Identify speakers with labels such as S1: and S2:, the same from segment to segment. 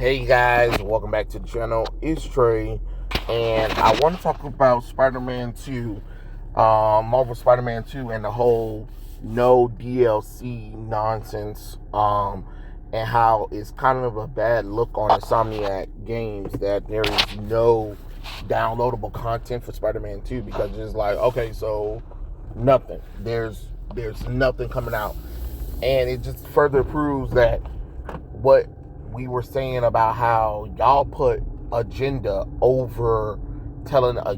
S1: Hey guys, welcome back to the channel. It's Trey, and I want to talk about Spider-Man 2, Marvel Spider-Man 2, and the whole no DLC nonsense, and how it's kind of a bad look on Insomniac Games that there is no downloadable content for Spider-Man 2 because it's like, okay, so nothing. There's nothing coming out, and it just further proves that what we were saying about how y'all put agenda over telling a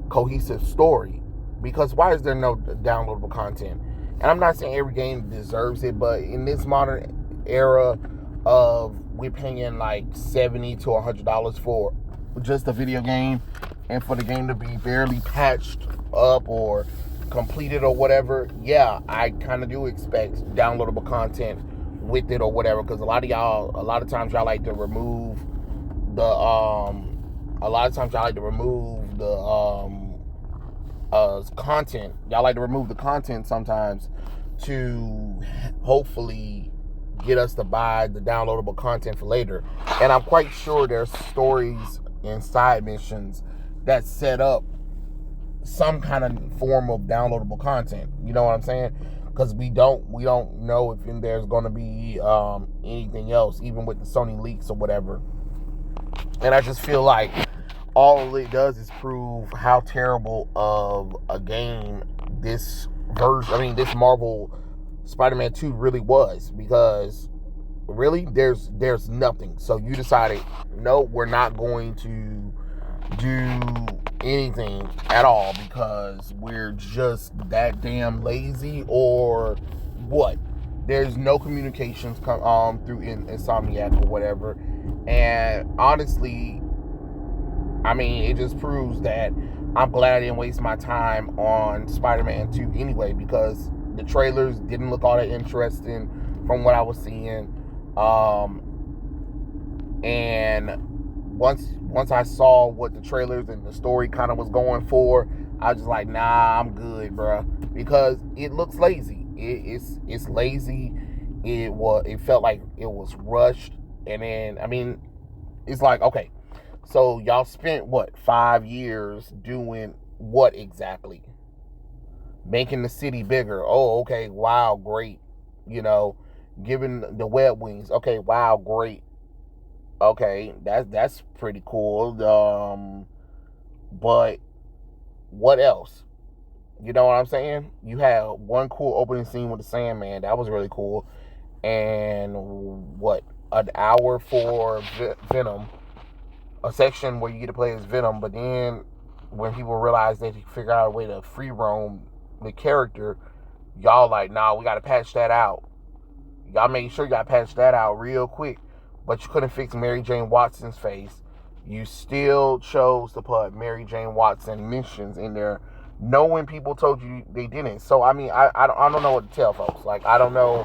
S1: cohesive story. Because why is there no downloadable content? And I'm not saying every game deserves it, but in this modern era of we're paying like $70 to $100 for just a video game, and for the game to be barely patched up or completed or whatever, yeah, I kind of do expect downloadable content with it or whatever, because a lot of times y'all like to remove the content. Y'all like to remove the content sometimes to hopefully get us to buy the downloadable content for later. And I'm quite sure there's stories and side missions that set up some kind of form of downloadable content. You know what I'm saying? Because we don't know if there's going to be anything else, even with the Sony leaks or whatever. And I just feel like all it does is prove how terrible of a game this Marvel Spider-Man 2 really was. Because really, there's nothing. So you decided, no, we're not going to do anything at all because we're just that damn lazy, or what? There's no communications through Insomniac or whatever. And honestly, I mean, it just proves that I'm glad I didn't waste my time on Spider-Man 2 anyway, because the trailers didn't look all that interesting from what I was seeing. And once I saw what the trailers and the story kind of was going for, I was just like, nah, I'm good, bro, because it looks lazy. It's lazy. It felt like it was rushed, and then I mean, it's like, okay, so y'all spent what, 5 years doing what exactly? Making the city bigger. Oh, okay, wow, great. Giving the web wings. Okay, wow, great. Okay, that's pretty cool. But what else? You know what I'm saying? You had one cool opening scene with the Sandman. That was really cool. And what? An hour for Venom. A section where you get to play as Venom. But then when people realize they figure out a way to free roam the character, y'all like, nah, we got to patch that out. Y'all made sure y'all patched that out real quick. But you couldn't fix Mary Jane Watson's face. You still chose to put Mary Jane Watson mentions in there, knowing people told you they didn't. So I mean, I don't know what to tell folks. Like, I don't know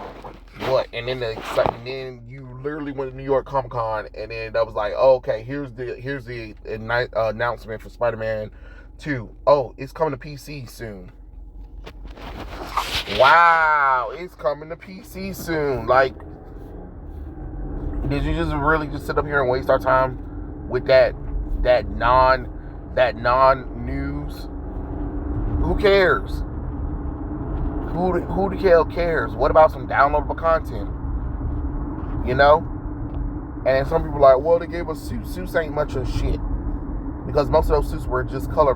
S1: what. And then you literally went to New York Comic Con, and then that was like, oh, okay, here's the announcement for Spider-Man 2. Oh, it's coming to PC soon. Wow, it's coming to PC soon. Like, did you just really just sit up here and waste our time with that non news? Who cares? Who the hell cares? What about some downloadable content? And then some people are like, well, they gave us suits. Suits ain't much of shit, because most of those suits were just color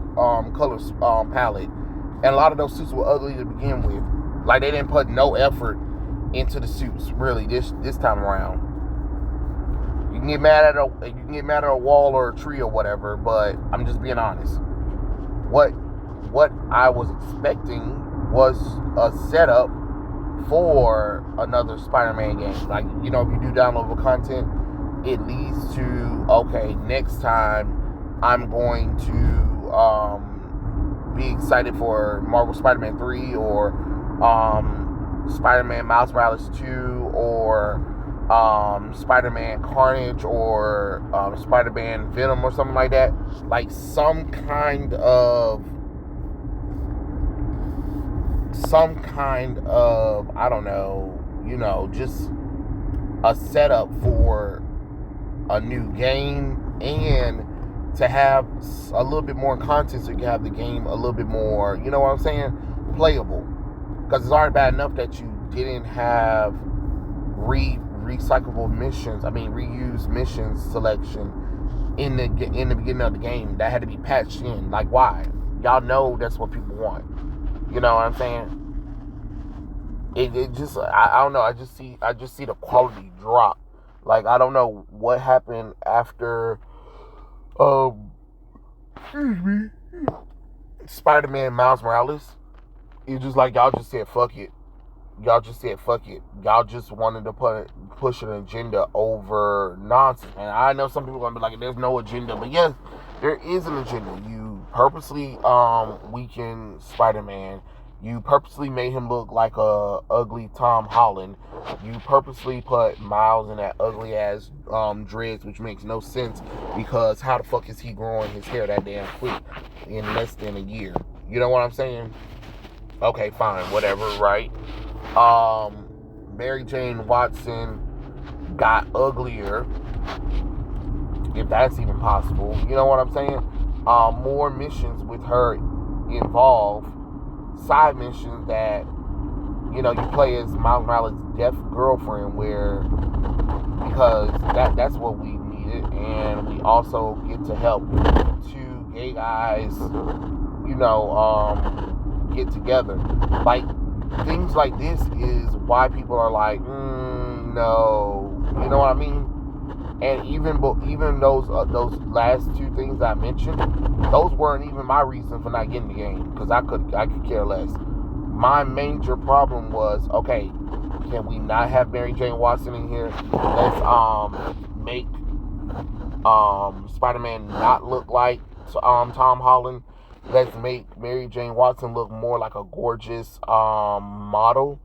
S1: palette, and a lot of those suits were ugly to begin with. Like, they didn't put no effort into the suits really this time around. You can get mad at a wall or a tree or whatever, but I'm just being honest. What I was expecting was a setup for another Spider-Man game. Like, if you do downloadable content, it leads to, okay, next time I'm going to be excited for Marvel Spider-Man 3 or Spider-Man Miles Morales 2 or Spider-Man Carnage or Spider-Man Venom or something like that. Like, some kind of I don't know, just a setup for a new game, and to have a little bit more content so you can have the game a little bit more, you know what I'm saying, playable. Because it's already bad enough that you didn't have reused missions selection in the beginning of the game. That had to be patched in. Like, why? Y'all know that's what people want. You know what I'm saying? It just, I don't know. I just see the quality drop. Like, I don't know what happened after excuse me, Spider-Man Miles Morales. It's just like y'all just said fuck it. Y'all just wanted to push an agenda over nonsense. And I know some people are gonna be like, there's no agenda, but yes, there is an agenda. You purposely weakened Spider-Man. You purposely made him look like a ugly Tom Holland. You purposely put Miles in that ugly ass dreads, which makes no sense, because how the fuck is he growing his hair that damn quick in less than a year? You know what I'm saying? Okay, fine, whatever, right? Mary Jane Watson got uglier, if that's even possible. You know what I'm saying? More missions with her involved, side missions that, you know, you play as Miles Morales' deaf girlfriend, because that's what we needed, and we also get to help two gay guys, you know, get together. Like, things like this is why people are like, no, you know what I mean? And even those last two things I mentioned, those weren't even my reason for not getting the game, because I could care less. My major problem was, okay, can we not have Mary Jane Watson in here? Let's make Spider-Man not look like Tom Holland. Let's make Mary Jane Watson look more like a gorgeous model.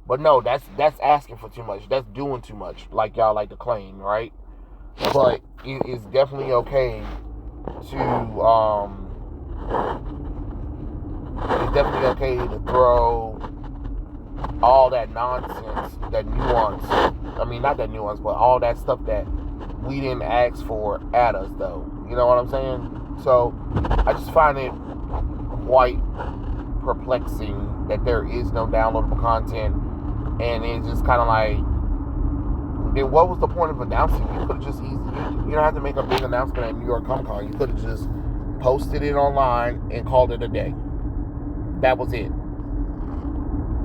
S1: But no, that's asking for too much. That's doing too much, like y'all like to claim, right? But it is definitely okay to throw all that nonsense, that nuance. I mean, not that nuance, but all that stuff that we didn't ask for at us, though. You know what I'm saying? So I just find it quite perplexing that there is no downloadable content, and it's just kind of like, then what was the point of announcing? You could have just you don't have to make a big announcement at New York Comic Con. You could have just posted it online and called it a day. That was it.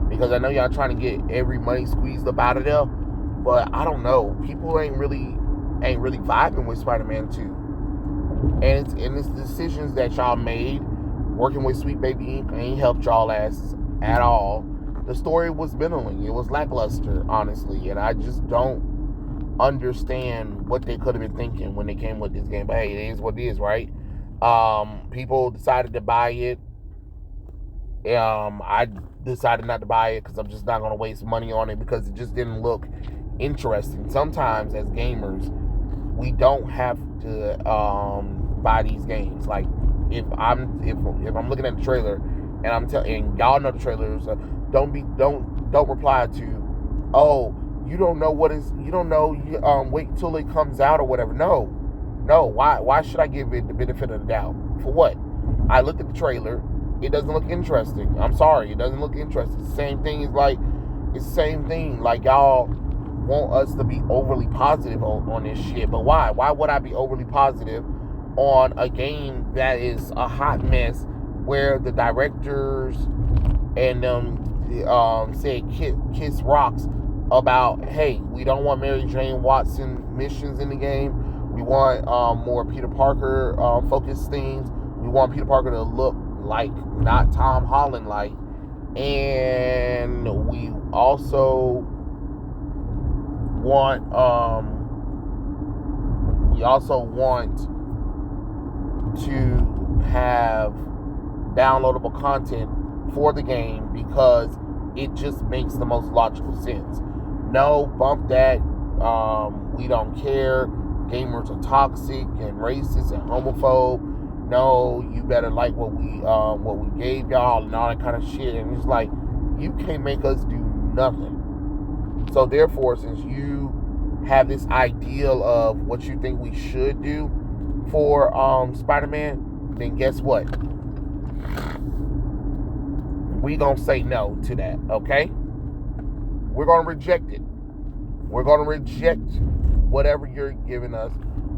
S1: Because I know y'all trying to get every money squeezed up out of there, but I don't know. People ain't really vibing with Spider-Man 2. And it's decisions that y'all made working with Sweet Baby Inc. ain't helped y'all asses at all. The story was middling. It was lackluster, honestly, and I just don't understand what they could have been thinking when they came with this game. But hey, it is what it is, right? People decided to buy it. I decided not to buy it because I'm just not going to waste money on it, because it just didn't look interesting. Sometimes as gamers, we don't have to buy these games. Like, if I'm looking at the trailer and I'm telling y'all know the trailers, don't reply to, oh, you don't know wait till it comes out or whatever. No, why should I give it the benefit of the doubt? For what? I looked at the trailer. It doesn't look interesting. I'm sorry, it doesn't look interesting. It's the same thing. Like, y'all want us to be overly positive on this shit. But why? Why would I be overly positive on a game that is a hot mess, where the directors and them said kiss rocks about, hey, we don't want Mary Jane Watson missions in the game. We want more Peter Parker focused things. We want Peter Parker to look like, not Tom Holland like. And we also want to have downloadable content for the game, because it just makes the most logical sense. No, bump that. We don't care. Gamers are toxic and racist and homophobe. No, you better like what we gave y'all and all that kind of shit. And it's like, you can't make us do nothing. So therefore, since you have this ideal of what you think we should do for Spider-Man, then guess what? We gonna say no to that, okay? We're gonna reject it. We're gonna reject whatever you're giving us.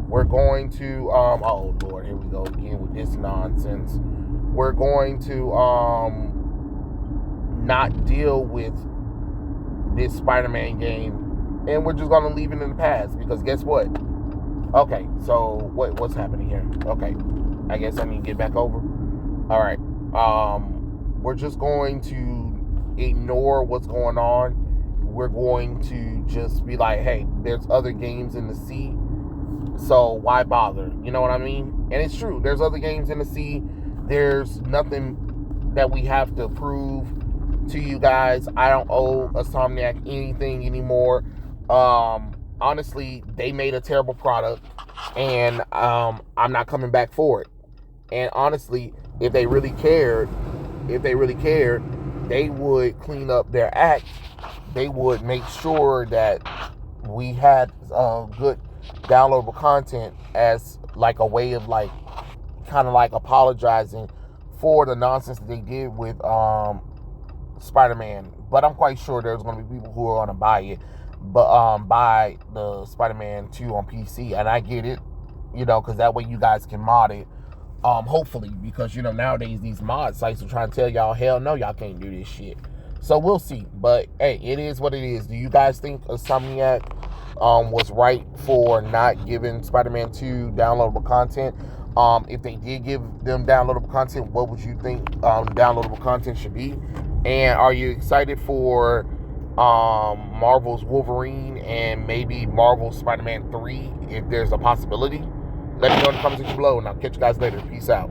S1: We're going to oh Lord, here we go again with this nonsense. We're going to not deal with this Spider-Man game, and we're just gonna leave it in the past, because guess what? Okay, so what's happening here? Okay, I guess I need to get back over. All right, we're just going to ignore what's going on. We're going to just be like, hey, there's other games in the sea, so why bother? You know what I mean? And it's true. There's other games in the sea. There's nothing that we have to prove to you guys. I don't owe Insomniac anything anymore. Honestly, they made a terrible product, and I'm not coming back for it. And honestly, if they really cared, they would clean up their act. They would make sure that we had good downloadable content as like a way of like kind of like apologizing for the nonsense that they did with Spider-Man. But I'm quite sure there's going to be people who are going to buy it, but buy the Spider-Man 2 on PC, and I get it, you know, because that way you guys can mod it. Hopefully, because, you know, nowadays these mod sites are trying to tell y'all, hell no, y'all can't do this shit. So we'll see. But hey, it is what it is. Do you guys think Insomniac was right for not giving Spider-Man 2 downloadable content? If they did give them downloadable content, what would you think downloadable content should be? And are you excited for Marvel's Wolverine and maybe Marvel's Spider-Man 3 if there's a possibility? Let me know in the comments below, and I'll catch you guys later. Peace out.